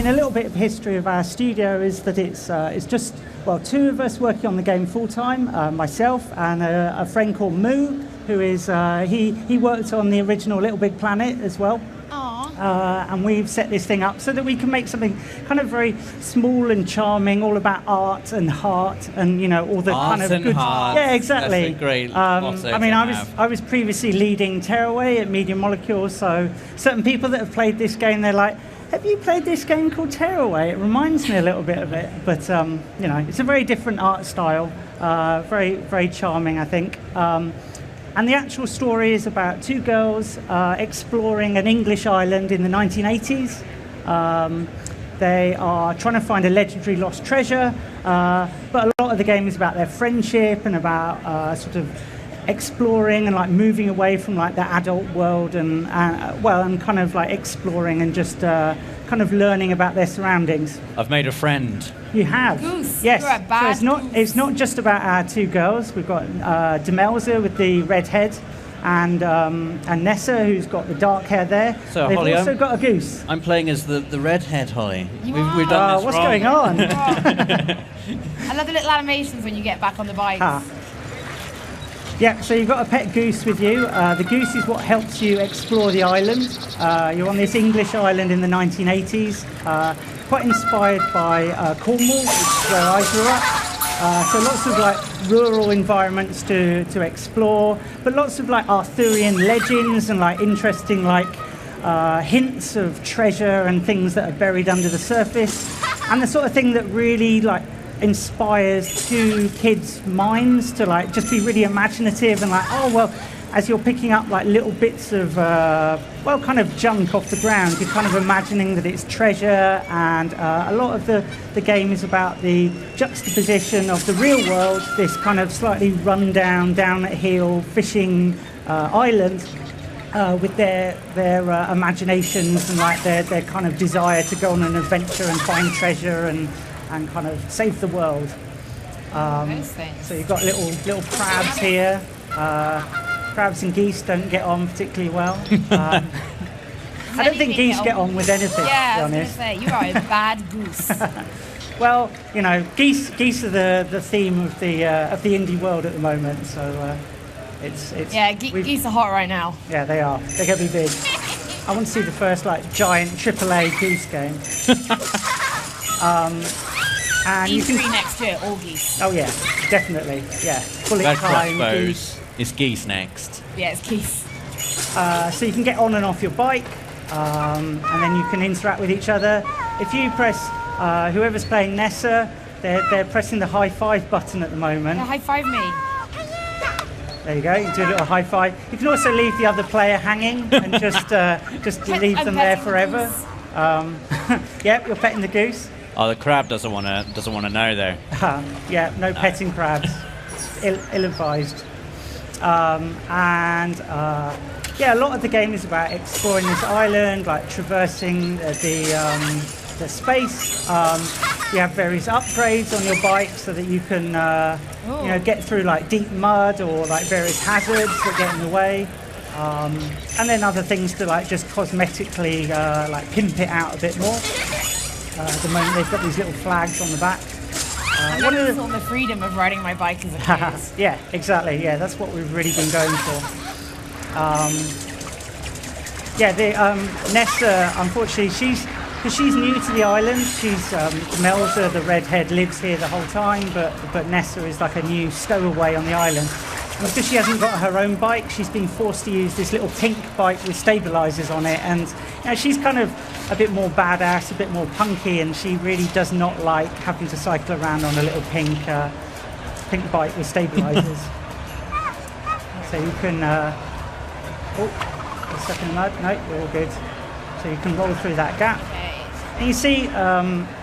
mean, a little bit of history of our studio is that it's just, well, two of us working on the game full-time, myself and a friend called Moo, who is, he worked on the original Little Big Planet as well. And we've set this thing up so that we can make something kind of very small and charming, all about art and heart, and you know all the art kind of and good. Heart. Yeah, exactly. That's a great motto I mean, to I was previously leading Tearaway at Media Molecules, so certain people that have played this game, they're like, "Have you played this game called Tearaway? It reminds me a little bit of it." But you know, it's a very different art style, very very charming, I think. And the actual story is about two girls exploring an English island in the 1980s. They are trying to find a legendary lost treasure, but a lot of the game is about their friendship and about sort of exploring and like moving away from like the adult world and kind of like exploring and just kind of learning about their surroundings. I've made a friend. You have? Goose. Yes. You're a bad so it's not just about our two girls. We've got Demelza with the red head and Nessa, who's got the dark hair there. So, they've Holly, also got a goose. I'm playing as the redhead, Holly. We've done this what's wrong. going on? I love the little animations when you get back on the bike. Yeah, so you've got a pet goose with you. The goose is what helps you explore the island. You're on this English island in the 1980s, quite inspired by Cornwall, which is where I grew up. So lots of like rural environments to explore, but lots of like Arthurian legends and like interesting like hints of treasure and things that are buried under the surface, and the sort of thing that really like inspires two kids' minds to like just be really imaginative and like, oh well, as you're picking up like little bits of kind of junk off the ground, you're kind of imagining that it's treasure, and a lot of the game is about the juxtaposition of the real world, this kind of slightly run down at heel fishing island, with their imaginations and like their kind of desire to go on an adventure and find treasure and kind of save the world. So you've got little crabs here. Crabs and geese don't get on particularly well. I don't think geese get on with anything, yeah, to be I was honest. going to say, you are a bad goose. Well, you know, geese are the theme of the indie world at the moment. So it's yeah, geese are hot right now. Yeah, they are. They're going to be big. I want to see the first like giant AAA goose game. And you E3 can next year, all geese. Oh yeah, definitely. Yeah, bullet Red time. crossbows. Geese. It's geese next. Yeah, it's geese. So you can get on and off your bike, and then you can interact with each other. If you press, whoever's playing Nessa, they're pressing the high five button at the moment. Yeah, high five me. There you go. You do a little high five. You can also leave the other player hanging and just leave them there forever. Yep, you're petting the goose. Oh, the crab doesn't want to know though. Yeah, no petting crabs. Ill-advised. Yeah, a lot of the game is about exploring this island, like traversing the space. You have various upgrades on your bike so that you can get through like deep mud or like various hazards that get in the way. And then other things to like just cosmetically like pimp it out a bit more. At the moment they've got these little flags on the back. One of the freedom of riding my bike as a kid. Yeah, exactly. Yeah, that's what we've really been going for. Nessa, unfortunately, because she's new to the island. She's Melza, the redhead, lives here the whole time, but Nessa is like a new stowaway on the island. And because she hasn't got her own bike, she's been forced to use this little pink bike with stabilizers on it. And she's kind of a bit more badass, a bit more punky, and she really does not like having to cycle around on a little pink bike with stabilizers. So you can... you're stuck in the mud? No, you're all good. So you can roll through that gap. And you see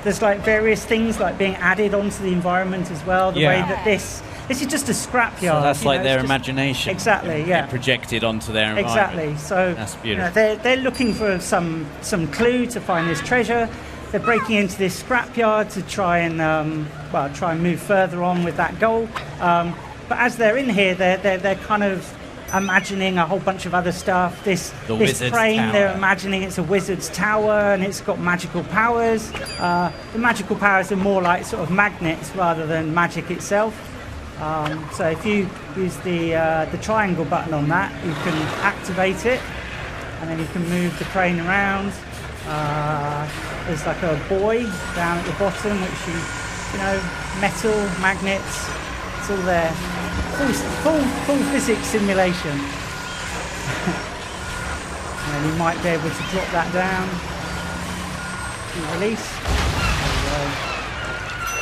there's like various things like being added onto the environment as well. The way that this is just a scrapyard. So that's like their imagination. Exactly, yeah. Projected onto their environment. Exactly. So that's beautiful. They're looking for some clue to find this treasure. They're breaking into this scrapyard to try and move further on with that goal. But as they're in here, they're kind of imagining a whole bunch of other stuff. This wizard's crane, tower. they're imagining it's a wizard's tower and it's got magical powers. The magical powers are more like sort of magnets rather than magic itself. So if you use the triangle button on that, you can activate it, and then you can move the crane around. There's like a buoy down at the bottom, which you know, metal, magnets, it's all there. Full physics simulation. And you might be able to drop that down. You release. There you go.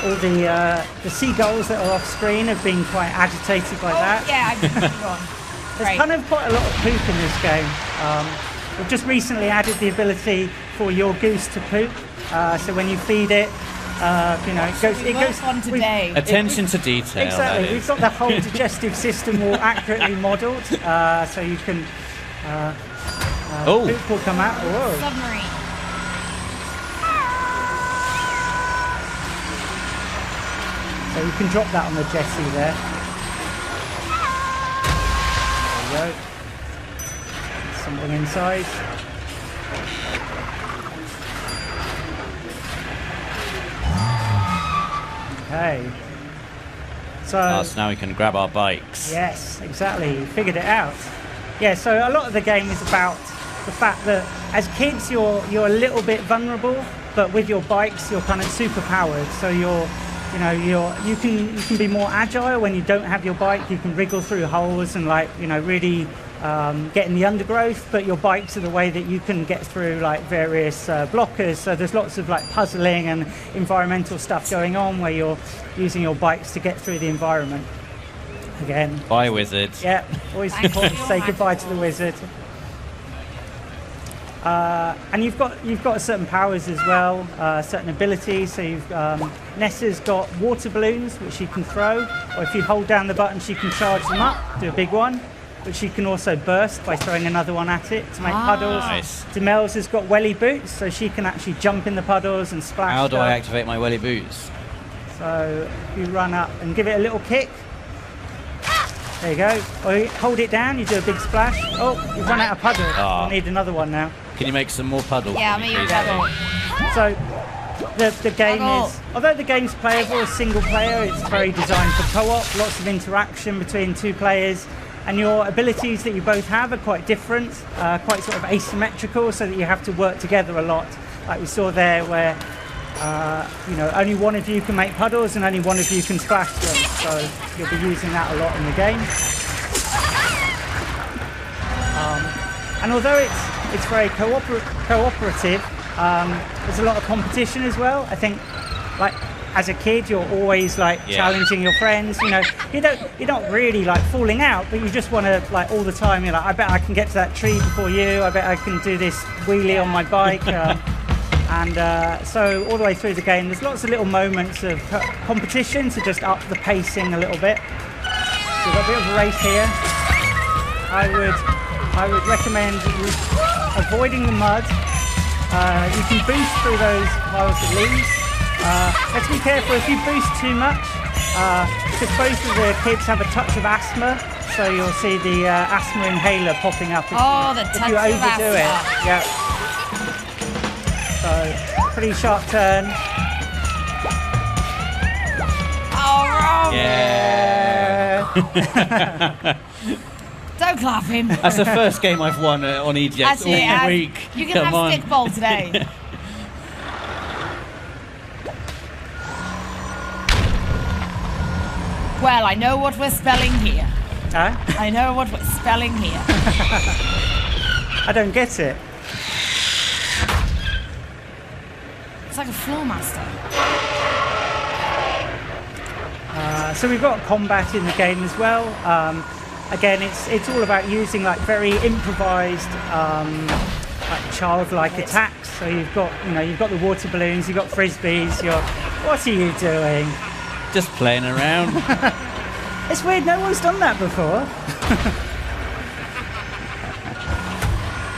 All the seagulls that are off screen have been quite agitated by that. Yeah, I've gone. There's kind of quite a lot of poop in this game. We've just recently added the ability for your goose to poop. So when you feed it, you know, it goes on today. Attention to detail. Exactly. We've got the whole digestive system all accurately modelled, so you can. Poop will come out. Whoa. Submarine. So you can drop that on the jetty there. There you go. Something inside. Okay. So now we can grab our bikes. yes, exactly. You figured it out. Yeah. So a lot of the game is about the fact that as kids you're a little bit vulnerable, but with your bikes you're kind of super powered. So you can be more agile when you don't have your bike. You can wriggle through holes and really get in the undergrowth, but your bikes are the way that you can get through like various blockers. So there's lots of like puzzling and environmental stuff going on where you're using your bikes to get through the environment. Again. Bye, wizard. Yeah, always important to say goodbye to the wizard. And you've got certain powers as well, certain abilities. So Nessa's got water balloons which she can throw, or if you hold down the button she can charge them up, do a big one. But she can also burst by throwing another one at it to make puddles. Nice. Demel's has got welly boots, so she can actually jump in the puddles and splash. How do stuff. I activate my welly boots? So if you run up and give it a little kick. There you go. Or you hold it down, you do a big splash. Oh, you've run out of puddle. Oh. You'll need another one now. Can you make some more puddles? Yeah, I'll make you a puddle. So the game is, although the game's playable as single player, it's very designed for co-op, lots of interaction between two players, and your abilities that you both have are quite different, quite sort of asymmetrical, so that you have to work together a lot, like we saw there where only one of you can make puddles and only one of you can splash them, so you'll be using that a lot in the game. And although it's very cooperative, there's a lot of competition as well. I think, like, as a kid, you're always challenging your friends. You know, you're not really like falling out, but you just want to like all the time. You're like, I bet I can get to that tree before you. I bet I can do this wheelie on my bike. So all the way through the game, there's lots of little moments of competition to just up the pacing a little bit. So we've got a bit of a race here. I would recommend avoiding the mud. You can boost through those piles of leaves. Let's be careful if you boost too much, because both of the kids have a touch of asthma, so you'll see the asthma inhaler popping up if you overdo it. Yeah. So pretty sharp turn. Oh, wrong! Yeah. Don't clap him. That's the first game I've won on EGX all week. You can have stickball today. Well, I know what we're spelling here. Huh? I know what we're spelling here. I don't get it. It's like a floor master. So we've got combat in the game as well. Again, it's all about using like very improvised, like childlike attacks. So you've got the water balloons, you've got frisbees. What are you doing? Just playing around. It's weird. No one's done that before.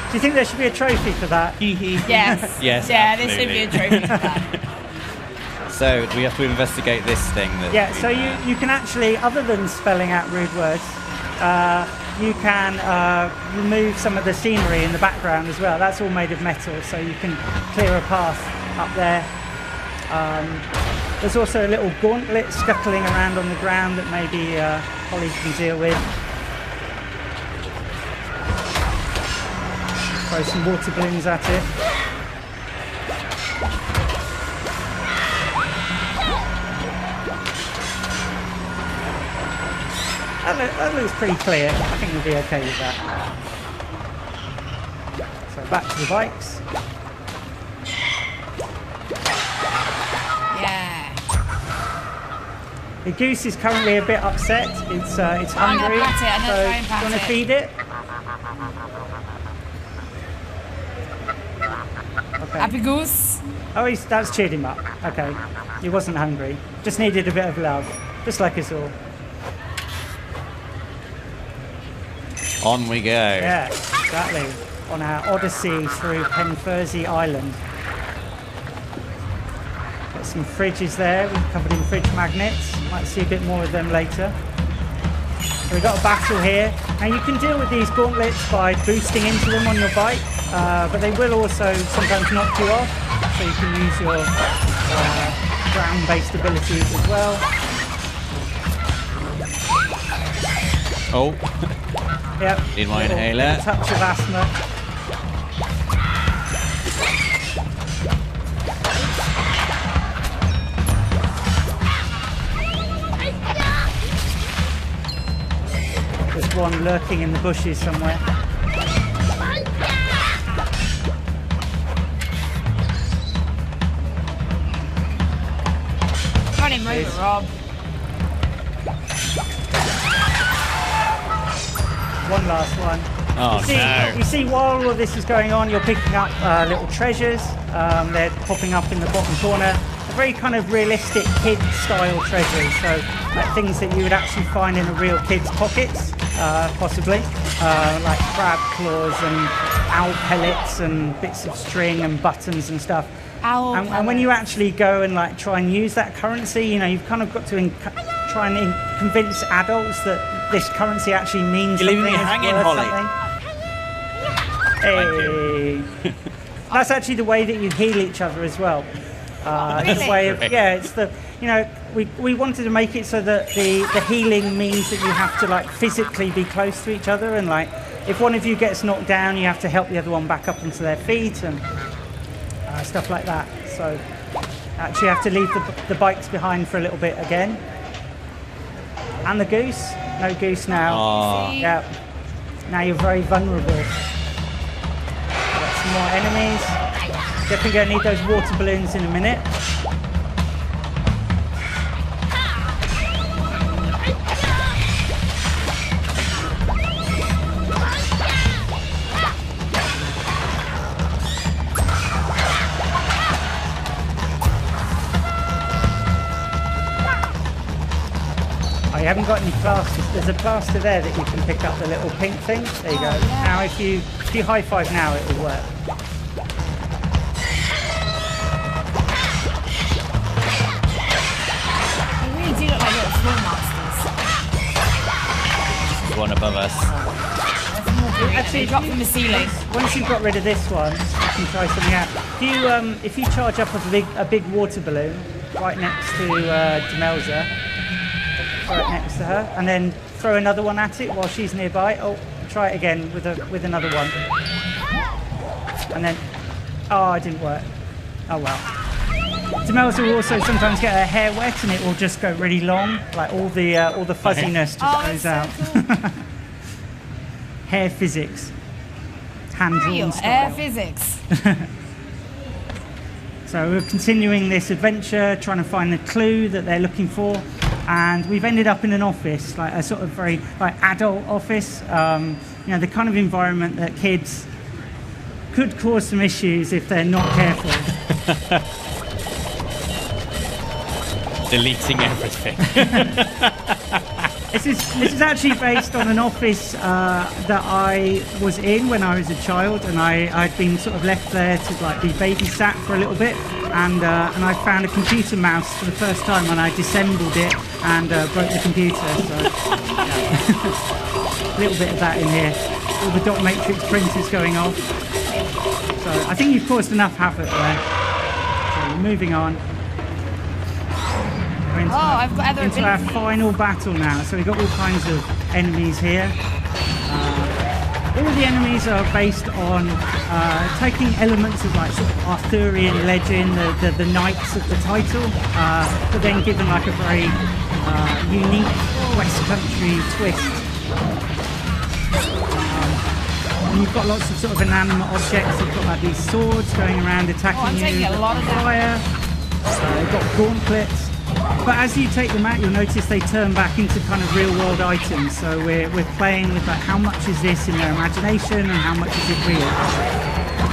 Do you think there should be a trophy for that? Yes. Yes. Yeah, there should be a trophy for that. So do we have to investigate this thing? Yeah. So you can actually, other than spelling out rude words, you can remove some of the scenery in the background as well. That's all made of metal, so you can clear a path up there. There's also a little gauntlet scuttling around on the ground that maybe Holly can deal with. Throw some water balloons at it. That looks pretty clear. I think we'll be okay with that. So back to the bikes. Yeah. The goose is currently a bit upset. It's hungry. I'm gonna pat it. I'm gonna So try and do pat you want to it. feed it? Okay. Happy goose. Oh, that's cheered him up. Okay. He wasn't hungry. Just needed a bit of love. Just like us all. On we go. Yeah, exactly. On our odyssey through Penfurzy Island. Got some fridges there. We've covered in fridge magnets. Might see a bit more of them later. So we've got a battle here. Now you can deal with these gauntlets by boosting into them on your bike, but they will also sometimes knock you off. So you can use your ground-based abilities as well. Oh, Yep. in my Little inhaler. touch of asthma. There's one lurking in the bushes somewhere. Run him over, Rob. One last one. Oh no. You see, while all of this is going on, you're picking up little treasures. They're popping up in the bottom corner. They're very kind of realistic kid-style treasures. So like things that you would actually find in a real kid's pockets, possibly. Like crab claws and owl pellets and bits of string and buttons and stuff. And when you actually go and like try and use that currency, you know, you've kind of got to try and convince adults that this currency actually means You're something. leaving me hanging, Holly. Hey. That's actually the way that you heal each other as well. It's a way of, yeah, it's the, you know, we wanted to make it so that the healing means that you have to like physically be close to each other, and like if one of you gets knocked down, you have to help the other one back up onto their feet and stuff like that. So actually you have to leave the bikes behind for a little bit again. And the goose. No goose now. Aw. Yeah. Now you're very vulnerable. Got some more enemies. Definitely going to need those water balloons in a minute. You haven't got any plasters. There's a plaster there that you can pick up, the little pink thing. There you go. Yeah. Now if you high five now, it will work. They really do look like little floor masters. One above us. Actually, drop from the ceiling. Once you've got rid of this one, you can try something out. If you charge up a big water balloon right next to Demelza, right next to her, and then throw another one at it while she's nearby. Oh, try it again with another one. And then, oh, it didn't work. Oh well. Demelza will also sometimes get her hair wet, and it will just go really long, like all the fuzziness just goes out. So cool. Hair physics, hand drawn Real style. air physics. So we're continuing this adventure, trying to find the clue that they're looking for. And we've ended up in an office, like a sort of very like adult office. You know, the kind of environment that kids could cause some issues if they're not careful. Deleting everything. This is actually based on an office that I was in when I was a child, and I'd been sort of left there to like be babysat for a little bit, and I found a computer mouse for the first time, and I disassembled it and broke the computer. So A little bit of that in here. All the dot matrix printers going off. So I think you've caused enough havoc there. So we're moving on. We're I've got other into our abilities. final battle now. So we've got all kinds of enemies here. All the enemies are based on taking elements of like sort of Arthurian legend, the knights of the title, but then given like a very unique West Country twist. And you've got lots of sort of inanimate objects. You've got like these swords going around attacking I'm you. taking a lot of fire. You've got gauntlets. But as you take them out, you'll notice they turn back into kind of real-world items. So we're playing with like how much is this in their imagination and how much is it real.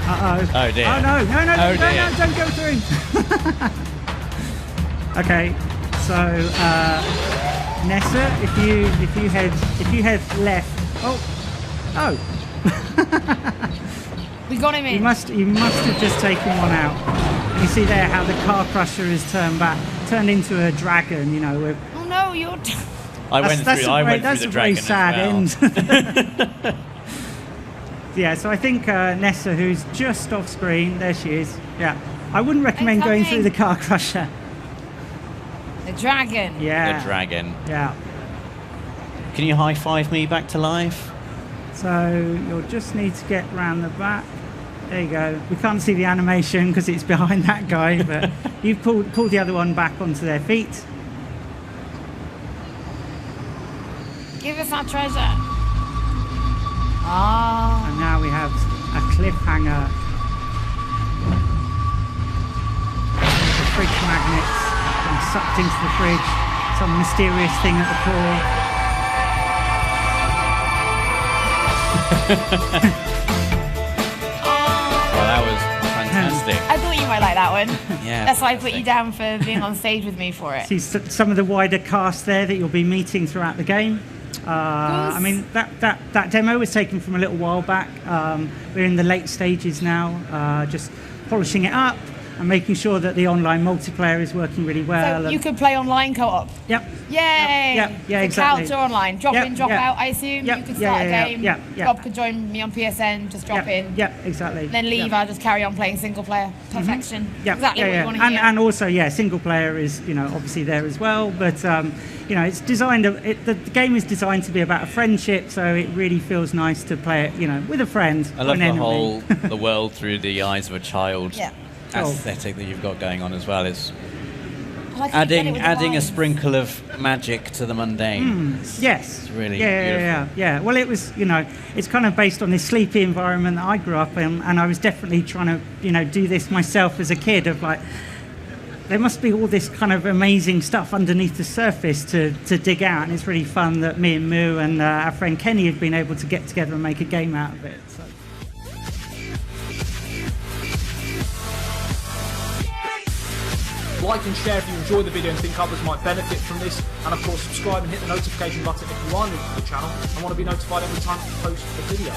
Uh-oh. Oh dear. Oh no! No! Oh, dear. No! Don't go through. Okay. So Nessa, if you head left. Oh. We got him in. You must have just taken one out. And you see there how the car crusher is turned into a dragon. You know. Oh no, you're. I went through the dragon very sad as well. end. Yeah, so I think Nessa, who's just off screen, there she is. Yeah, I wouldn't recommend going through the car crusher. The dragon. Yeah. The dragon. Yeah. Can you high five me back to life? So you'll just need to get round the back. There you go. We can't see the animation because it's behind that guy, but you've pulled the other one back onto their feet. Give us our treasure. Ah. And now we have a cliffhanger. The fridge magnets being sucked into the fridge. Some mysterious thing at the core. Well, that was fantastic. I thought you might like that one. Yeah. That's why I put you down for being on stage with me for it. See some of the wider cast there that you'll be meeting throughout the game. I mean, that demo was taken from a little while back. We're in the late stages now, just polishing it up and making sure that the online multiplayer is working really well. So you could play online co-op. Yep. Yay! Yep. Yeah, The exactly. couch or online. Drop Yep, in, drop yeah. out, I assume. Yep, You could yeah, start yeah, a game. yeah, yeah. Rob could join me on PSN, just drop in. Yep, exactly. Then leave, Yep. I'll just carry on playing single player. Perfection. Yep, Exactly what you want to hear. And also, yeah, single player is, obviously there as well. But, it's designed, the game is designed to be about a friendship, so it really feels nice to play it, with a friend. I or love an the enemy. whole the world through the eyes of a child Yeah. aesthetic that you've got going on as well. It's I like that you get it with the adding a lines. sprinkle of magic to the mundane. Yes. It's really Yeah. Well, it was, it's kind of based on this sleepy environment that I grew up in, and I was definitely trying to, do this myself as a kid of like, there must be all this kind of amazing stuff underneath the surface to dig out, and it's really fun that me and Moo and our friend Kenny have been able to get together and make a game out of it. So. Like and share if you enjoy the video and think others might benefit from this, and of course subscribe and hit the notification button if you are new to the channel and want to be notified every time I post a video.